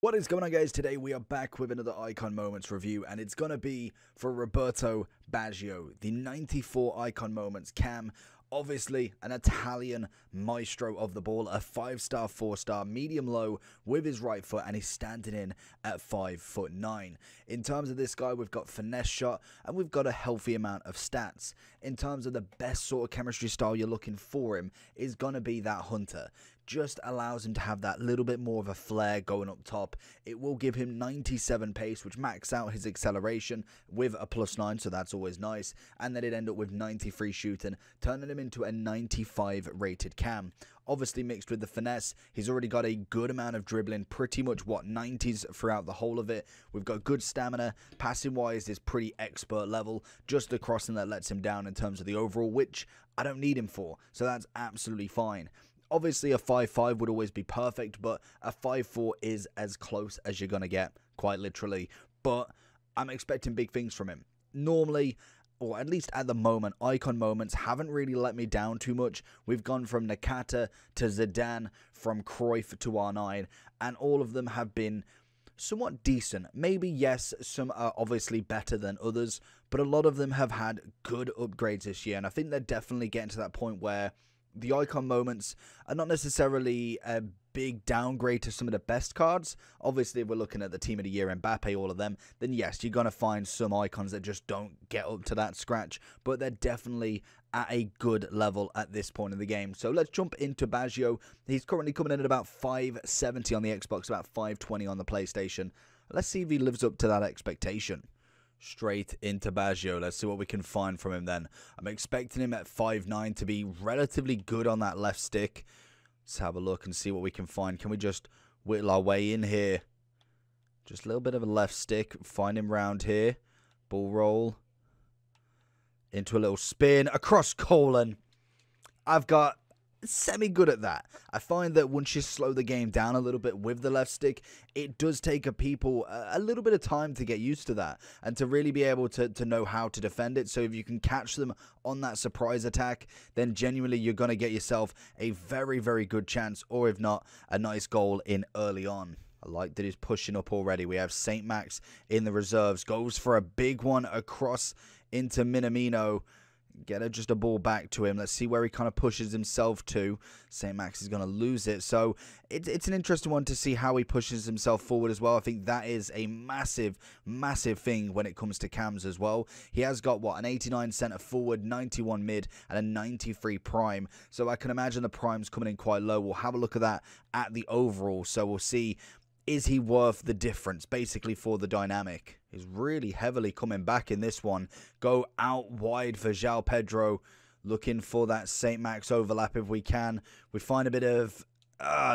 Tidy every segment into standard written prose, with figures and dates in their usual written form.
What is going on, guys? Today we are back with another Icon Moments review, and it's going to be for Roberto Baggio, the 94 Icon Moments cam. Obviously, an Italian maestro of the ball, a 5-star, 4-star, medium-low with his right foot, and he's standing in at 5'9". In terms of this guy, we've got finesse shot, and we've got a healthy amount of stats. In terms of the best sort of chemistry style you're looking for him, is going to be that hunter. Just allows him to have that little bit more of a flare going up top. It will give him 97 pace, which max out his acceleration with a +9, so that's always nice. And then it end up with 93 shooting, turning him into a 95 rated cam. Obviously mixed with the finesse, he's already got a good amount of dribbling, pretty much 90s throughout the whole of it. We've got good stamina, passing wise is pretty expert level, just the crossing that lets him down in terms of the overall, which I don't need him for, so that's absolutely fine. Obviously, a 5'5" would always be perfect, but a 5'4" is as close as you're going to get, quite literally. But I'm expecting big things from him. Normally, or at least at the moment, Icon Moments haven't really let me down too much. We've gone from Nakata to Zidane, from Cruyff to R9, and all of them have been somewhat decent. Maybe, yes, some are obviously better than others, but a lot of them have had good upgrades this year, and I think they're definitely getting to that point where the Icon Moments are not necessarily a big downgrade to some of the best cards. Obviously, if we're looking at the Team of the Year, Mbappe, all of them, then yes, you're going to find some icons that just don't get up to that scratch, but they're definitely at a good level at this point in the game. So let's jump into Baggio. He's currently coming in at about 570 on the Xbox, about 520 on the PlayStation. Let's see if he lives up to that expectation. Straight into Baggio. Let's see what we can find from him then. I'm expecting him at 5'9" to be relatively good on that left stick. Let's have a look and see what we can find. Can we just whittle our way in here? Just a little bit of a left stick. Find him round here. Ball roll. Into a little spin. Across colon. I've got semi-good at that. I find that once you slow the game down a little bit with the left stick, it does take people a little bit of time to get used to that and to really be able to know how to defend it. So if you can catch them on that surprise attack, then genuinely you're going to get yourself a very, very good chance, or if not, a nice goal in early on. I like that he's pushing up already. We have St. Max in the reserves. Goes for a big one across into Minamino. Get just a ball back to him. Let's see where he kind of pushes himself to. St. Max is going to lose it. So it's an interesting one to see how he pushes himself forward as well. I think that is a massive, massive thing when it comes to cams as well. He has got, what, an 89 centre forward, 91 mid, and a 93 prime. So I can imagine the prime's coming in quite low. We'll have a look at that at the overall. So we'll see, is he worth the difference, basically, for the dynamic? He's really heavily coming back in this one. Go out wide for João Pedro. Looking for that St. Max overlap if we can. We find a bit of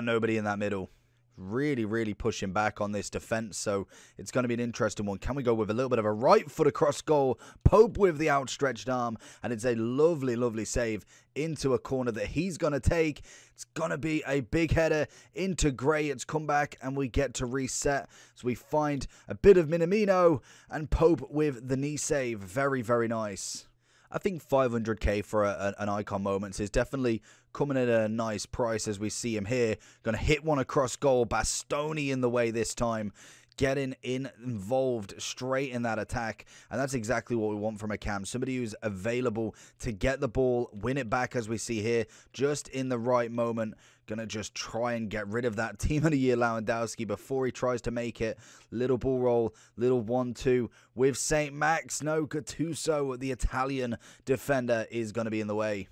nobody in that middle. Really, really pushing back on this defense, so it's going to be an interesting one. Can we go with a little bit of a right foot across goal? Pope with the outstretched arm, and it's a lovely, lovely save into a corner that he's going to take. It's going to be a big header into Gray. It's come back, and we get to reset. So we find a bit of Minamino, and Pope with the knee save. Very, very nice. I think 500k for an Icon Moments is definitely coming at a nice price as we see him here. Going to hit one across goal. Bastoni in the way this time. Getting involved straight in that attack. And that's exactly what we want from a cam. Somebody who's available to get the ball, win it back as we see here. Just in the right moment. Going to just try and get rid of that Team of the Year Lewandowski before he tries to make it. Little ball roll, little 1-2 with St. Max. No, Gattuso, the Italian defender, is going to be in the way.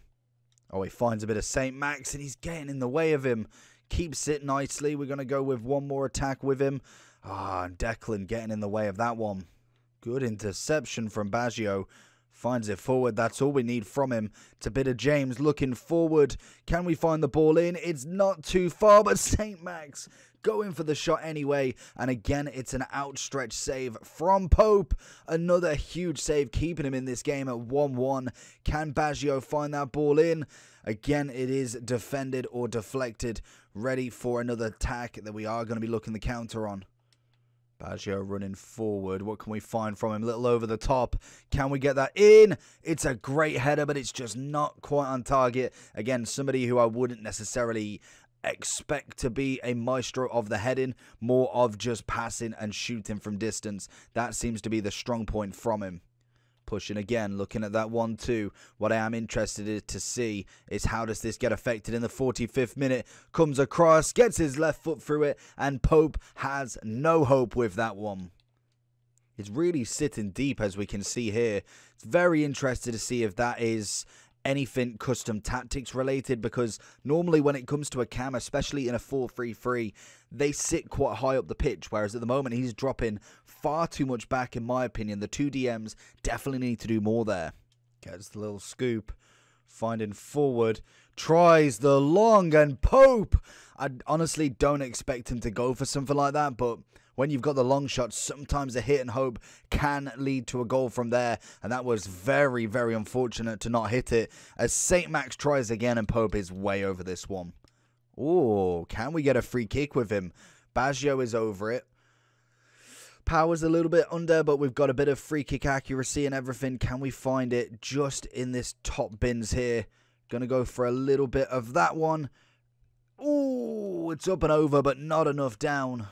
Oh, he finds a bit of St. Max and he's getting in the way of him. Keeps it nicely. We're going to go with one more attack with him. And Declan getting in the way of that one. Good interception from Baggio. Finds it forward. That's all we need from him. It's a bit of James looking forward. Can we find the ball in? It's not too far, but St. Max going for the shot anyway. And again, it's an outstretched save from Pope. Another huge save, keeping him in this game at 1-1. Can Baggio find that ball in? Again, it is defended or deflected. Ready for another attack that we are going to be looking the counter on. Baggio running forward. What can we find from him? A little over the top. Can we get that in? It's a great header, but it's just not quite on target. Again, somebody who I wouldn't necessarily expect to be a maestro of the heading, more of just passing and shooting from distance. That seems to be the strong point from him. Pushing again, looking at that 1-2. What I am interested in to see is how does this get affected in the 45th minute. Comes across, gets his left foot through it, and Pope has no hope with that one. It's really sitting deep, as we can see here. It's very interesting to see if that is anything custom tactics related, because normally when it comes to a cam, especially in a 4-3-3, they sit quite high up the pitch, whereas at the moment he's dropping far too much back, in my opinion. The two DMs definitely need to do more there. Gets the little scoop, finding forward, tries the long, and Pope, I honestly don't expect him to go for something like that, but when you've got the long shots, sometimes a hit and hope can lead to a goal from there. And that was very, very unfortunate to not hit it, as St. Max tries again and Pope is way over this one. Oh, can we get a free kick with him? Baggio is over it. Power's a little bit under, but we've got a bit of free kick accuracy and everything. Can we find it just in this top bins here? Gonna go for a little bit of that one. Oh, it's up and over, but not enough down.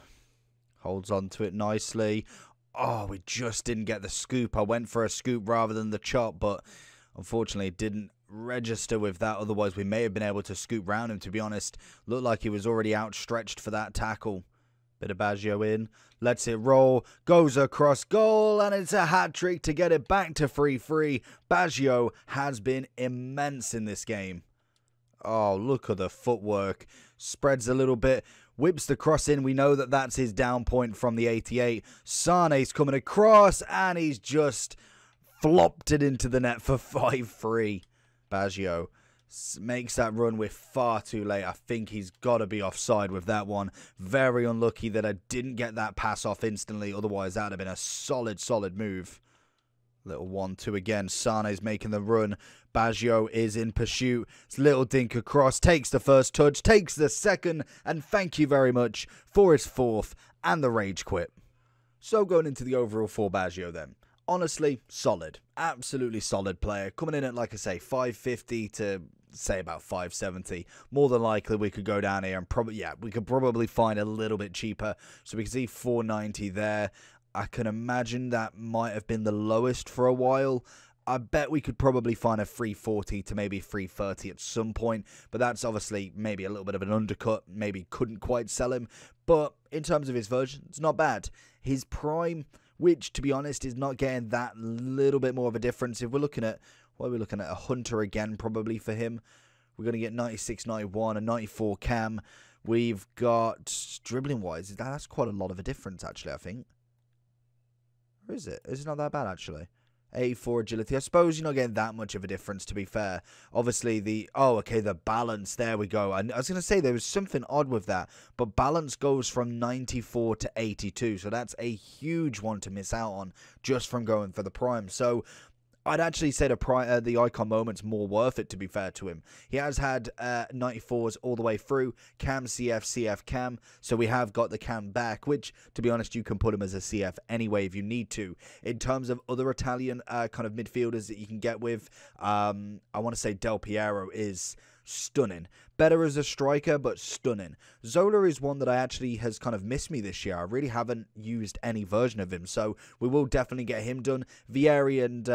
Holds on to it nicely. Oh, we just didn't get the scoop. I went for a scoop rather than the chop, but unfortunately it didn't register with that. Otherwise, we may have been able to scoop round him, to be honest. Looked like he was already outstretched for that tackle. Bit of Baggio in. Lets it roll. Goes across goal, and it's a hat-trick to get it back to 3-3. Baggio has been immense in this game. Oh, look at the footwork. Spreads a little bit. Whips the cross in. We know that that's his down point from the 88. Sane's coming across, and he's just flopped it into the net for 5-3. Baggio makes that run with far too late. I think he's got to be offside with that one. Very unlucky that I didn't get that pass off instantly. Otherwise, that would have been a solid move. Little 1-2 again. Sane's making the run. Baggio is in pursuit. It's little dink across. Takes the first touch. Takes the second. And thank you very much for his fourth and the rage quit. So going into the overall for Baggio then. Honestly, solid. Absolutely solid player. Coming in at, like I say, 550 to say about 570. More than likely we could go down here and we could probably find a little bit cheaper. So we can see 490 there. I can imagine that might have been the lowest for a while. I bet we could probably find a 340 to maybe 330 at some point. But that's obviously maybe a little bit of an undercut. Maybe couldn't quite sell him. But in terms of his version, it's not bad. His prime, which to be honest is not getting that little bit more of a difference. If we're looking at, what are we looking at? A Hunter again probably for him. We're going to get 96, 91, a 94 cam. We've got, dribbling wise, that's quite a lot of a difference actually, I think. Or is it? It's not that bad actually. 84 agility. I suppose you're not getting that much of a difference, to be fair. Obviously, the balance. There we go. And I was going to say there was something odd with that, but balance goes from 94 to 82. So that's a huge one to miss out on just from going for the prime. So I'd actually say the icon moment's more worth it, to be fair to him. He has had 94s all the way through. Cam, CF, CF, Cam. So we have got the Cam back, which, to be honest, you can put him as a CF anyway if you need to. In terms of other Italian kind of midfielders that you can get with, I want to say Del Piero is stunning. Better as a striker, but stunning. Zola is one that I actually has kind of missed me this year. I really haven't used any version of him, so we will definitely get him done. Vieri and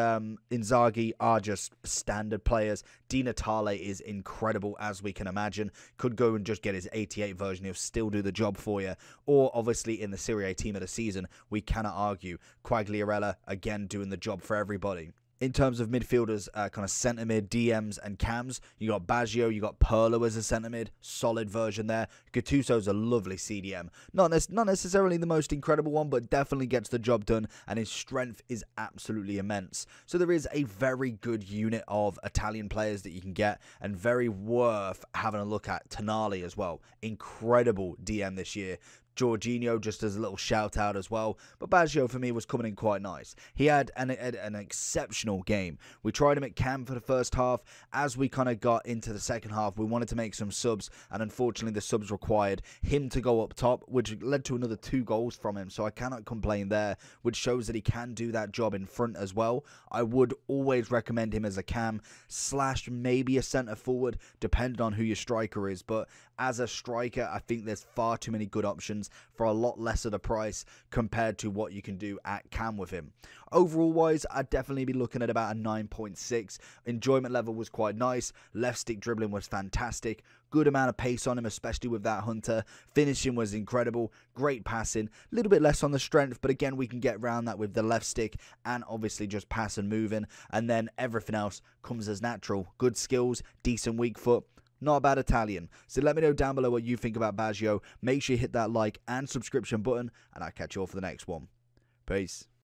Inzaghi are just standard players. Di Natale is incredible, as we can imagine. Could go and just get his 88 version. He'll still do the job for you. Or, obviously, in the Serie A team of the season, we cannot argue. Quagliarella, again, doing the job for everybody. In terms of midfielders, kind of centre mid, DMs and cams, you got Baggio, you got Pirlo as a centre mid, solid version there. Gattuso's a lovely CDM. Not necessarily the most incredible one, but definitely gets the job done, and his strength is absolutely immense. So there is a very good unit of Italian players that you can get, and very worth having a look at. Tonali as well, incredible DM this year. Jorginho, just as a little shout out as well. But Baggio for me was coming in quite nice. He had an exceptional game. We tried him at cam for the first half. As we kind of got into the second half, we wanted to make some subs, and unfortunately the subs required him to go up top, which led to another 2 goals from him. So I cannot complain there, which shows that he can do that job in front as well. I would always recommend him as a cam / maybe a centre forward, depending on who your striker is. But as a striker, I think there's far too many good options for a lot less of the price compared to what you can do at cam with him. Overall wise, I'd definitely be looking at about a 9.6. Enjoyment level was quite nice. Left stick dribbling was fantastic. Good amount of pace on him, especially with that Hunter. Finishing was incredible. Great passing. A little bit less on the strength, but again, we can get around that with the left stick and obviously just pass and moving. And then everything else comes as natural. Good skills, decent weak foot. Not a bad Italian. So let me know down below what you think about Baggio. Make sure you hit that like and subscription button, and I'll catch you all for the next one. Peace.